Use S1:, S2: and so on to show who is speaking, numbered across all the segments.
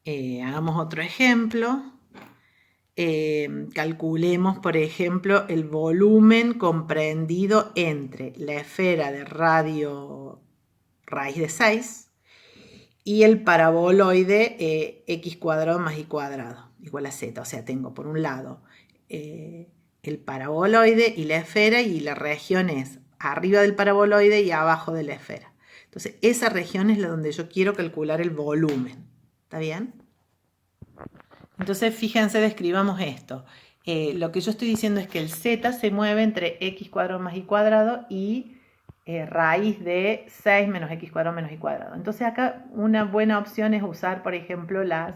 S1: Hagamos otro ejemplo. Calculemos, por ejemplo, el volumen comprendido entre la esfera de radio raíz de 6 y el paraboloide x cuadrado más y cuadrado igual a z. O sea, tengo por un lado el paraboloide y la esfera, y la región es arriba del paraboloide y abajo de la esfera. Entonces, esa región es la donde yo quiero calcular el volumen. ¿Está bien? Entonces, fíjense, describamos esto. Lo que yo estoy diciendo es que el z se mueve entre x cuadrado más y cuadrado y raíz de 6 menos x cuadrado menos y cuadrado. Entonces acá una buena opción es usar, por ejemplo, las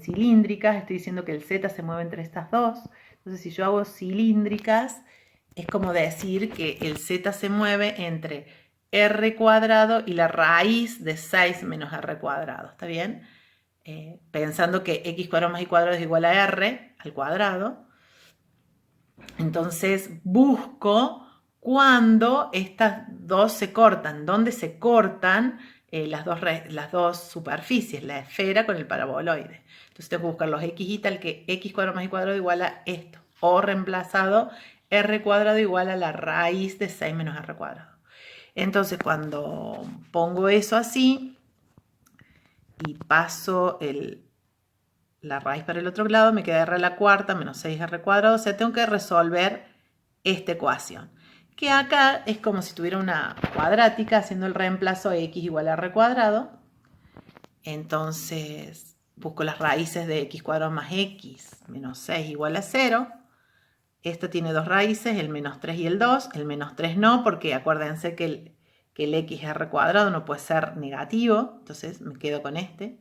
S1: cilíndricas. Estoy diciendo que el z se mueve entre estas dos. Entonces, si yo hago cilíndricas, es como decir que el z se mueve entre r cuadrado y la raíz de 6 menos r cuadrado. ¿Está bien? Pensando que x cuadrado más y cuadrado es igual a r al cuadrado. Entonces busco cuando estas dos se cortan, dónde se cortan las dos superficies, la esfera con el paraboloide. Entonces tengo que buscar los x y tal que x cuadrado más y cuadrado igual a esto, o reemplazado r cuadrado igual a la raíz de 6 menos r cuadrado. Entonces cuando pongo eso así y paso la raíz para el otro lado, me queda r a la cuarta menos 6r cuadrado. O sea, tengo que resolver esta ecuación, que acá es como si tuviera una cuadrática, haciendo el reemplazo x igual a r cuadrado. Entonces busco las raíces de x cuadrado más x menos 6 igual a 0. Esta tiene dos raíces, el menos 3 y el 2. El menos 3 no, porque acuérdense que el x r cuadrado no puede ser negativo. Entonces me quedo con este.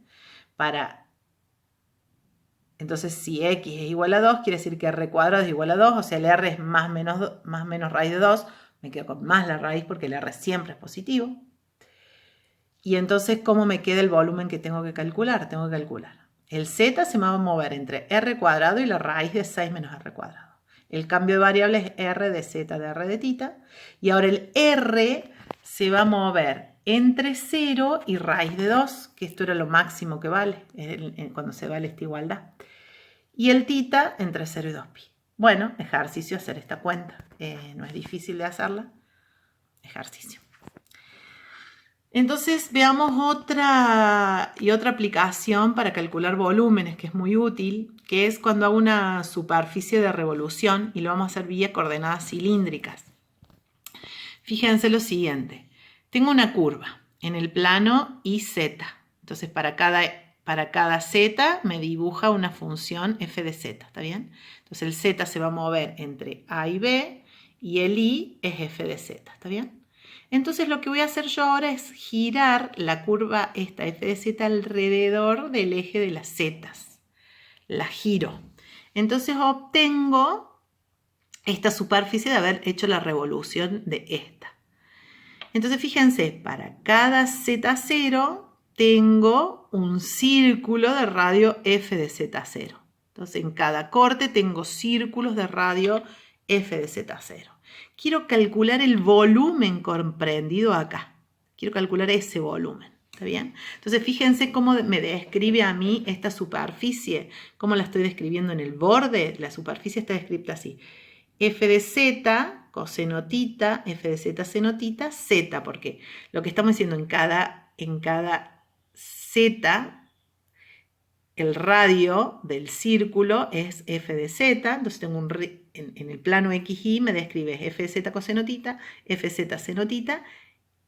S1: Entonces, si x es igual a 2, quiere decir que r cuadrado es igual a 2, o sea, el r es más menos raíz de 2, me quedo con más la raíz porque el r siempre es positivo. Y entonces, ¿cómo me queda el volumen que tengo que calcular? Tengo que calcular. El z se me va a mover entre r cuadrado y la raíz de 6 menos r cuadrado. El cambio de variable es r de z de r de tita. Y ahora el r se va a mover entre 0 y raíz de 2, que esto era lo máximo que vale cuando se vale esta igualdad. Y el tita entre 0 y 2pi. Bueno, ejercicio hacer esta cuenta. No es difícil de hacerla. Ejercicio. Entonces veamos otra aplicación para calcular volúmenes que es muy útil, que es cuando hago una superficie de revolución y lo vamos a hacer vía coordenadas cilíndricas. Fíjense lo siguiente. Tengo una curva en el plano IZ. Entonces para cada z me dibuja una función f de z, ¿está bien? Entonces el z se va a mover entre a y b y el i es f de z, ¿está bien? Entonces lo que voy a hacer yo ahora es girar la curva esta f de z alrededor del eje de las zetas. La giro. Entonces obtengo esta superficie de haber hecho la revolución de esta. Entonces fíjense, para cada z0 tengo un círculo de radio f de z0. Entonces en cada corte tengo círculos de radio f de z0. Quiero calcular el volumen comprendido acá. Quiero calcular ese volumen. ¿Está bien? Entonces fíjense cómo me describe a mí esta superficie. Cómo la estoy describiendo en el borde. La superficie está descrita así. F de z, coseno tita, f de z seno tita, z, porque lo que estamos diciendo en cada z, el radio del círculo es f de z, entonces tengo en el plano xy me describe f de z coseno tita, f de z seno tita,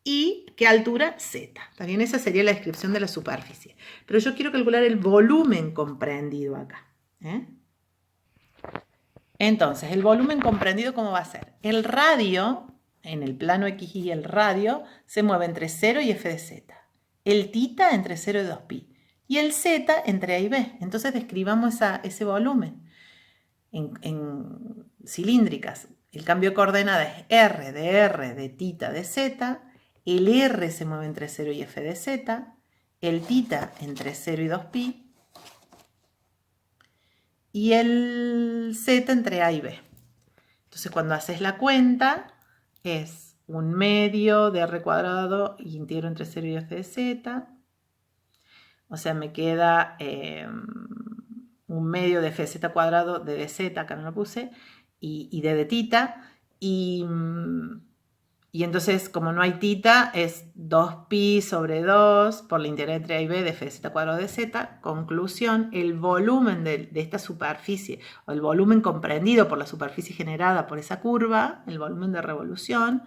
S1: y qué altura z. También esa sería la descripción de la superficie. Pero yo quiero calcular el volumen comprendido acá. Entonces, el volumen comprendido, ¿cómo va a ser? El radio, en el plano XY, el radio se mueve entre 0 y f de z. El tita entre 0 y 2pi. Y el z entre a y b. Entonces, describamos ese volumen en cilíndricas. El cambio de coordenadas es r de tita de z. El r se mueve entre 0 y f de z. El tita entre 0 y 2pi. Y el z entre a y b. Entonces cuando haces la cuenta es 1/2 de r cuadrado íntegro entre 0 y f de z, O sea, me queda un medio de fz cuadrado de dz, acá no lo puse, y de tita. Y entonces, como no hay tita, es 2pi sobre 2 por la integral entre a y b de f de z cuadrado de z. Conclusión, el volumen de esta superficie, o el volumen comprendido por la superficie generada por esa curva, el volumen de revolución,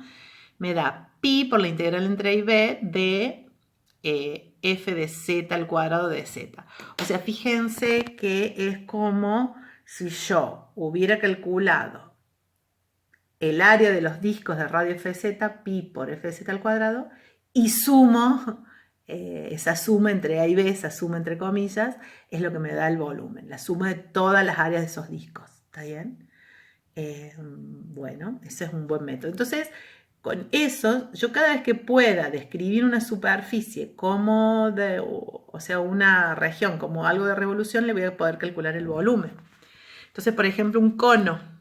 S1: me da pi por la integral entre a y b de f de z al cuadrado de z. O sea, fíjense que es como si yo hubiera calculado el área de los discos de radio FZ, pi por FZ al cuadrado, y sumo, esa suma entre A y B, esa suma entre comillas, es lo que me da el volumen, la suma de todas las áreas de esos discos, ¿está bien? Bueno, ese es un buen método. Entonces, con eso, yo cada vez que pueda describir una superficie como o sea, una región como algo de revolución, le voy a poder calcular el volumen. Entonces, por ejemplo, un cono,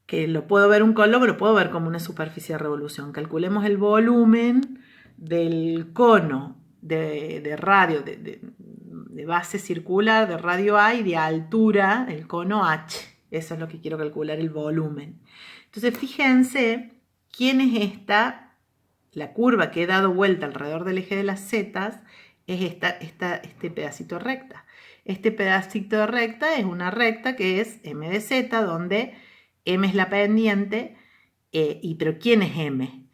S1: que lo puedo ver un cono, pero lo puedo ver como una superficie de revolución. Calculemos el volumen del cono de radio, de base circular, de radio A y de altura, el cono H. Eso es lo que quiero calcular, el volumen. Entonces, fíjense quién es esta, la curva que he dado vuelta alrededor del eje de las zetas, es este pedacito de recta. Este pedacito de recta es una recta que es m de z, donde m es la pendiente, pero ¿quién es m?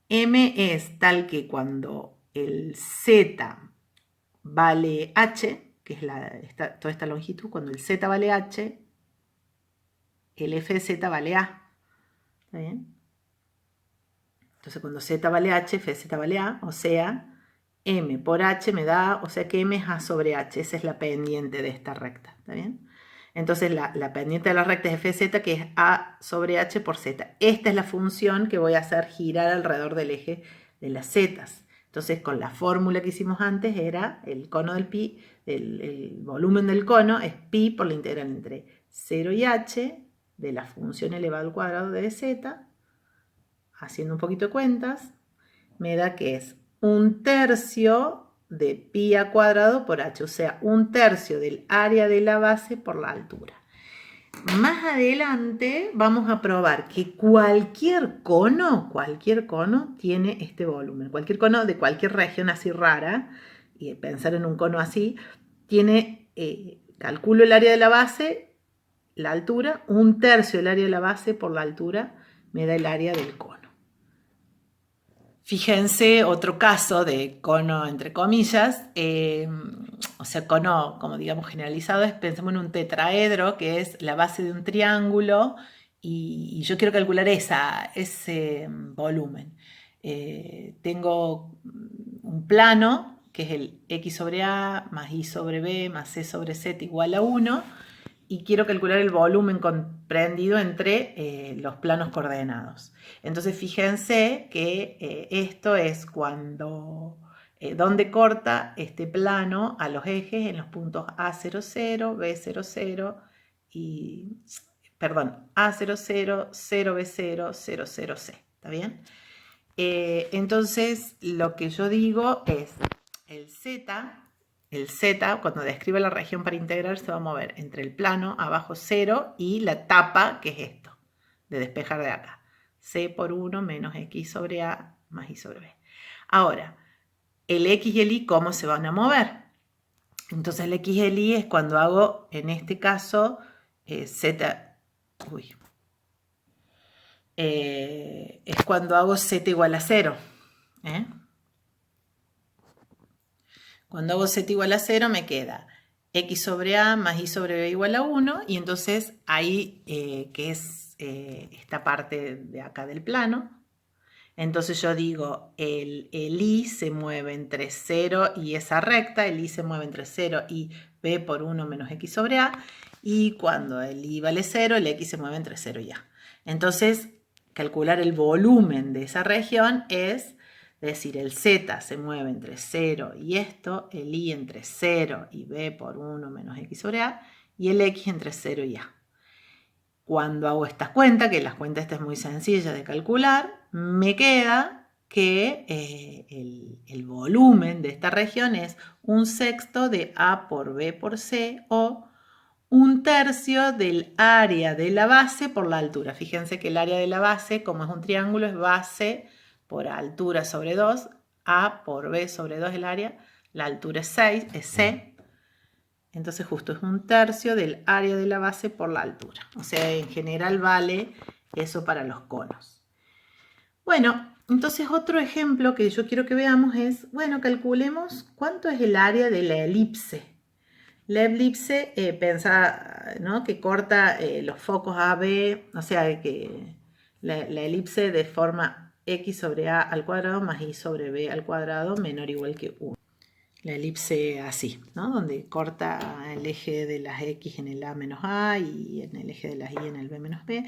S1: M es tal que cuando el z vale h, que es toda esta longitud, cuando el z vale h, el f de z vale a. ¿Está bien? Entonces cuando z vale h, f de z vale a, o sea, m por h me da, o sea que m es a sobre h, esa es la pendiente de esta recta, ¿está bien? Entonces la pendiente de la recta es f de z, que es a sobre h por z. Esta es la función que voy a hacer girar alrededor del eje de las zetas. Entonces con la fórmula que hicimos antes era el cono del pi, el volumen del cono es pi por la integral entre 0 y h de la función elevado al cuadrado de z. Haciendo un poquito de cuentas, me da que es 1/3 de pi a cuadrado por h, o sea, 1/3 del área de la base por la altura. Más adelante vamos a probar que cualquier cono tiene este volumen. Cualquier cono de cualquier región así rara, y pensar en un cono así, tiene, calculo el área de la base, la altura, 1/3 del área de la base por la altura me da el área del cono. Fíjense otro caso de cono entre comillas, o sea, cono como digamos generalizado, pensemos en un tetraedro que es la base de un triángulo y yo quiero calcular ese volumen. Tengo un plano que es el x sobre a más y sobre b más c sobre z igual a 1 y quiero calcular el volumen comprendido entre los planos coordenados. Entonces fíjense que esto es cuando, donde corta este plano a los ejes en los puntos A00, B00 y, perdón, A00, 0B0, 00C, ¿está bien? Entonces lo que yo digo es el Z, cuando describe la región para integrar, se va a mover entre el plano, abajo 0, y la tapa, que es esto, de despejar de acá. C por 1 menos X sobre A más Y sobre B. Ahora, el X y el Y, ¿cómo se van a mover? Entonces el X y el Y es cuando hago, en este caso, Z, es cuando hago Z igual a 0. Cuando hago z igual a 0 me queda x sobre a más y sobre b igual a 1 y entonces ahí, que es esta parte de acá del plano, entonces yo digo el y se mueve entre 0 y esa recta, el y se mueve entre 0 y b por 1 menos x sobre a y cuando el y vale 0 el x se mueve entre 0 y a. Entonces calcular el volumen de esa región es decir, el z se mueve entre 0 y esto, el y entre 0 y b por 1 menos x sobre a, y el x entre 0 y a. Cuando hago estas cuentas, que las cuentas esta es muy sencilla de calcular, me queda que el volumen de esta región es 1/6 de A por B por C o 1/3 del área de la base por la altura. Fíjense que el área de la base, como es un triángulo, es base por altura sobre 2, A por B sobre 2 el área, la altura es 6, es C. Entonces justo es 1/3 del área de la base por la altura. O sea, en general vale eso para los conos. Bueno, entonces otro ejemplo que yo quiero que veamos es, bueno, calculemos cuánto es el área de la elipse. La elipse, pensá, ¿no?, que corta los focos A, B, o sea, que la elipse de forma x sobre a al cuadrado más y sobre b al cuadrado menor o igual que 1. La elipse así, ¿no?, donde corta el eje de las x en el a menos a y en el eje de las y en el b menos b.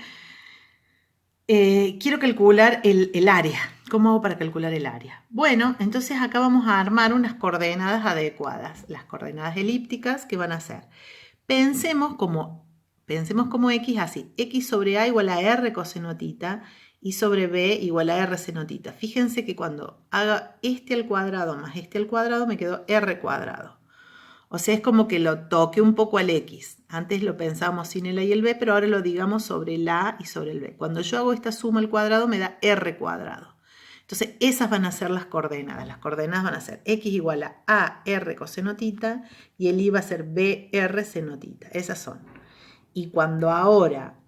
S1: Quiero calcular el área. ¿Cómo hago para calcular el área? Bueno, entonces acá vamos a armar unas coordenadas adecuadas. Las coordenadas elípticas, ¿qué van a ser? Pensemos como x así. X sobre a igual a r coseno tita y sobre b igual a r seno tita. Fíjense que cuando haga este al cuadrado más este al cuadrado me quedó r cuadrado. O sea, es como que lo toque un poco al x. Antes lo pensábamos sin el a y el b, pero ahora lo digamos sobre el a y sobre el b. Cuando yo hago esta suma al cuadrado me da r cuadrado. Entonces, esas van a ser las coordenadas. Las coordenadas van a ser x igual a r coseno tita y el y va a ser br seno tita. Esas son. Y cuando ahora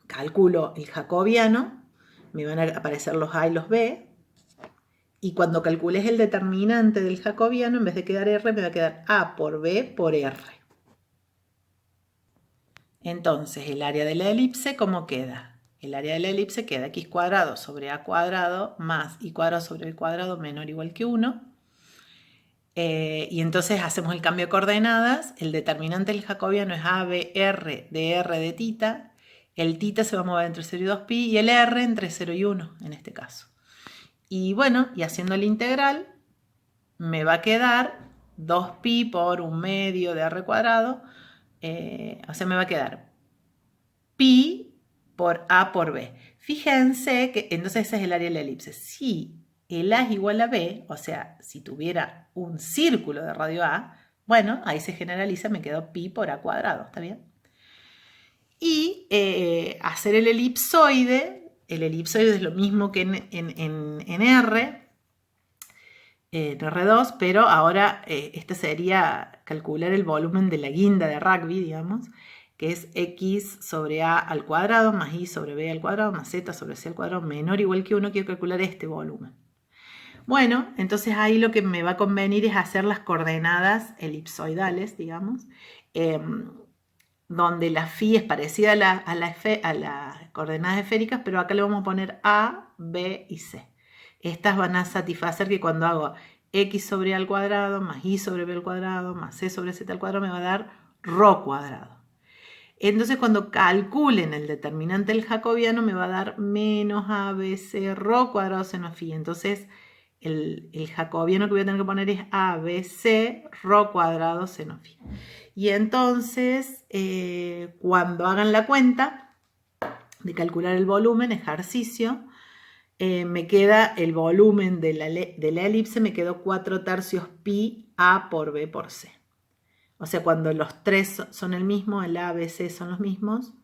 S1: calculo el jacobiano, me van a aparecer los a y los b. Y cuando calcules el determinante del jacobiano, en vez de quedar r, me va a quedar a por b por r. Entonces, el área de la elipse, ¿cómo queda? El área de la elipse queda x cuadrado sobre a cuadrado más y cuadrado sobre b cuadrado menor o igual que 1. Y entonces hacemos el cambio de coordenadas. El determinante del jacobiano es a, b, r de r de tita. El tita se va a mover entre 0 y 2pi y el r entre 0 y 1 en este caso. Y bueno, y haciendo la integral, me va a quedar 2pi por 1/2 de r cuadrado. O sea, me va a quedar pi por a por b. Fíjense que entonces ese es el área de la elipse. Si el a es igual a b, o sea, si tuviera un círculo de radio a, bueno, ahí se generaliza, me quedó pi por a cuadrado, ¿está bien? Y hacer el elipsoide es lo mismo que en R, en R2, pero ahora este sería calcular el volumen de la guinda de rugby, digamos, que es x sobre a al cuadrado más y sobre b al cuadrado más z sobre c al cuadrado menor o igual que 1. Quiero calcular este volumen. Bueno, entonces ahí lo que me va a convenir es hacer las coordenadas elipsoidales, digamos, donde la phi es parecida a las coordenadas esféricas, pero acá le vamos a poner a, b y c. Estas van a satisfacer que cuando hago x sobre a al cuadrado más y sobre b al cuadrado más c sobre z al cuadrado me va a dar ρ cuadrado. Entonces cuando calculen el determinante del jacobiano me va a dar menos abc ρ cuadrado seno phi. Entonces el jacobiano que voy a tener que poner es abc ρ cuadrado seno phi. Y entonces cuando hagan la cuenta de calcular el volumen, ejercicio, me queda el volumen de la elipse, me quedó 4/3 pi a por b por c. O sea, cuando los tres son el mismo, el a, b, c son los mismos,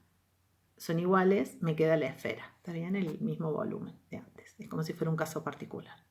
S1: son iguales, me queda la esfera. ¿Está bien? El mismo volumen de antes. Es como si fuera un caso particular.